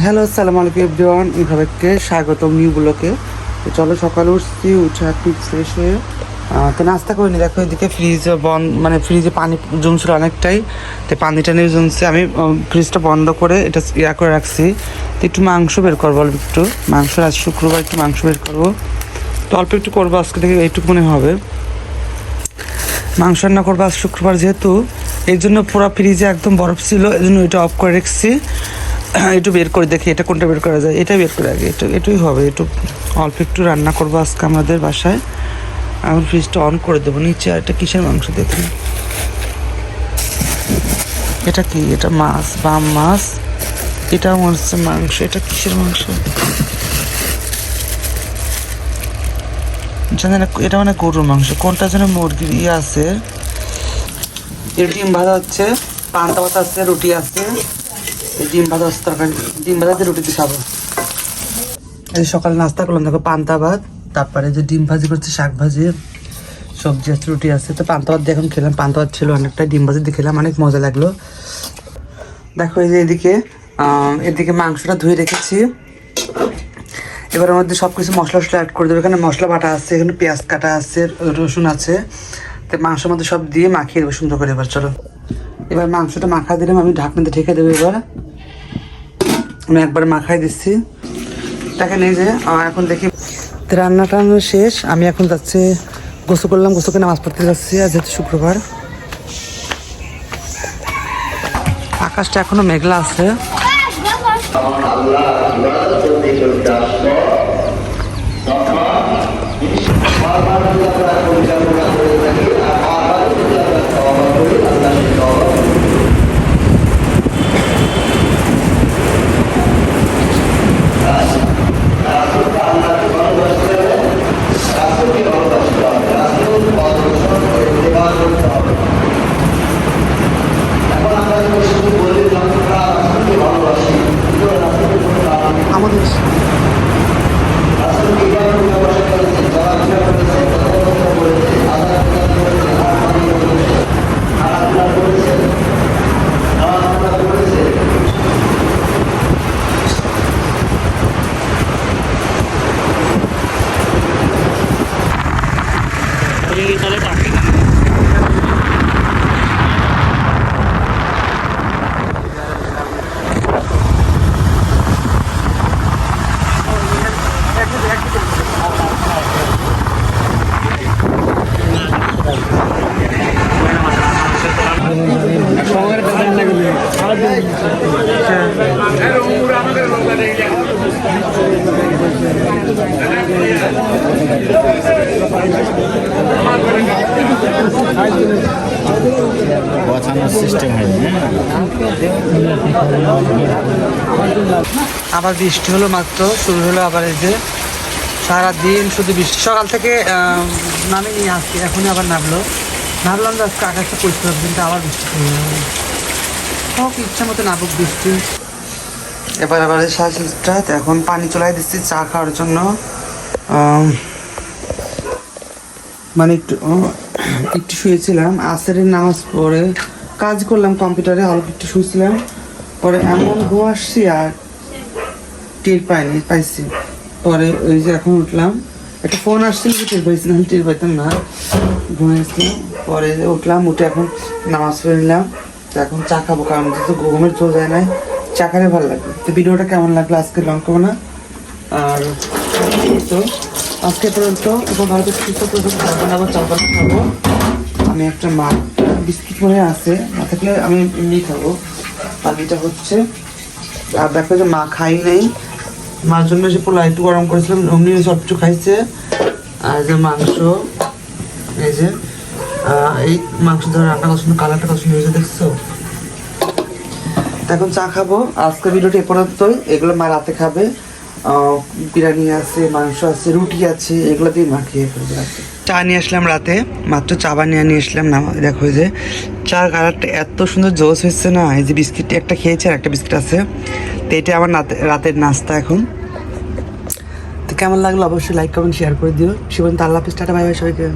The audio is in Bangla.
হ্যালো, আসসালামু আলাইকুম এভরিওয়ান, সবাইকে স্বাগতম নিউ ব্লকে। তো চলো, সকালে উঠছি, উঠে একটু ফ্রেশ হয়ে তো নাস্তা করে নি। দেখো এদিকে ফ্রিজ বন্ধ, মানে ফ্রিজে পানি জমছিল অনেকটাই, তো পানিটা নিয়ে জমছে। আমি ফ্রিজটা বন্ধ করে এটা ইয়া করে রাখছি। তো একটু মাংস বের করবো, অল্প একটু মাংস, আজ শুক্রবার একটু মাংস বের করবো। তো অল্প একটু করবো আজকে থেকে, এইটুকু মনে হবে মাংস রান্না করবো আজ শুক্রবার যেহেতু। এই জন্য পুরো ফ্রিজে একদম বরফ ছিল, এই জন্য এটা অফ করে রেখেছি। একটু বের করে দেখি এটা কোনটা বের করা যায়, এটা বের করে আগে এটাই হবে। একটু অল্প একটু রান্না করবো আজকে আমাদের বাসায়। এখন ফ্রিজটা অন করে দেবো। নিচে আর এটা কিসের মাংস দেখি, এটা কি? এটা মাছ, বাম মাছ। এটা মনে হচ্ছে মাংস। এটা কিসের মাংস জানি না। এটা মানে গরুর মাংস, কোনটা যেন মুরগির ইয়ে আছে। এর ডিম ভাজা হচ্ছে, পান্তা ভাত আছে, রুটি আছে। এই ডিম ভাজা হচ্ছে, তরকারি ডিম ভাজা দিয়ে রুটি দিয়ে খাবো। এই সকালে নাস্তা করলাম, দেখো পান্তা ভাত, তারপরে যে ডিম ভাজি করছে, শাক ভাজি, সবজি আছে, রুটি আছে। তো পান্তা ভাত দিয়ে এখন খেলাম। পান্তা ভাত ছিল অনেকটা, ডিম ভাজি দিয়ে খেলাম, অনেক মজা লাগলো। দেখো এই যে এদিকে মাংসটা ধুয়ে রেখেছি। এবার ওর মধ্যে সব কিছু মশলা অ্যাড করে দেবো। এখানে মশলা বাটা আছে, এখানে পেঁয়াজ কাটা আছে, রসুন আছে। তো মাংসের মধ্যে সব দিয়ে মাখিয়ে দেবো সুন্দর করে। এবার চলো, এবার মাংসটা মাখা দিলাম, আমি ঢাকনাতে ঢেকে দেবো। এবার আমি একবার মাখাই দিচ্ছি তাকে নিয়ে যে। এখন দেখি রান্নাটা শেষ। আমি এখন যাচ্ছি, গোসল করলাম, গোসল করে নামাজ পড়তে যাচ্ছি। আর যেহেতু শুক্রবার, আকাশটা এখনো মেঘলা আছে। আমাদের আবার বৃষ্টি হলো, মাত্র শুরু হলো আবার। এই যে সারাদিন শুধু বৃষ্টি, সকাল থেকে নামে নিয়ে আসছি, এখনই আবার নামলাম যে আজকে আকাশটা পরিষ্কার, কিন্তু আবার বৃষ্টি হোক, ইচ্ছা মতো নামুক বৃষ্টি। এবার সাড়ে 6টা, এখন পানি চলাই দিচ্ছি চা খাওয়ার জন্য। মানে একটু শুয়েছিলাম, আসরের নামাজ পড়ে কাজ করলাম কম্পিউটারে, অল্প একটু শুয়েছিলাম, পরে এমন ঘুম আসছি আর টের পাইছি। পরে ওই যে এখন উঠলাম, একটা ফোন আসছিল, টের পাইছি না, টের পাইতাম না, ঘুমিয়েছিলাম। পরে উঠলাম, উঠে এখন নামাজ পড়ে নিলাম। তো এখন চা খাবো, কারণ যেহেতু ঘুমের চলে যায় নাই, চা খালে ভালো লাগবে। তো ভিডিওটা কেমন লাগলো আজকে লং করবো না। আর তো আজকে পর্যন্ত এখন ভালো সুস্থ আবার চা খাবো। আমি একটা বিস্কিট মনে আছে, না থাকলে আমি এমনি খাবো। আর এটা হচ্ছে, আর দেখো যে মা খাই নেই, মার জন্য সে পোলা একটু গরম করেছিলাম, অমনি সব কিছু খাইছে। আর যে মাংস, এই যে এই মাংস ধরে রান্না করছিল, কালারটা কত সুন্দর হয়েছে দেখছো। এখন চা খাবো। আজকে ভিডিওটা এ পর্যন্তই। এগুলো মা রাতে খাবে। বিরিয়ানি আছে, মাংস আছে, রুটি আছে, এগুলো দিয়ে মাখিয়ে ফেলবে। চা নিয়ে আসলাম রাতে, মাত্র চা বানিয়ে নিয়ে আসলাম না। দেখো যে চার কালারটা এত সুন্দর জোস হচ্ছে না। এই যে বিস্কিট একটা খেয়েছে, আর একটা বিস্কিট আছে। তো এটা আমার রাতের নাস্তা এখন। তো কেমন লাগলো অবশ্যই লাইক কমেন্ট শেয়ার করে দিও। সে পর্যন্ত আল্লাহ হাফেজ, টাটা, বাই বাই সবাইকে।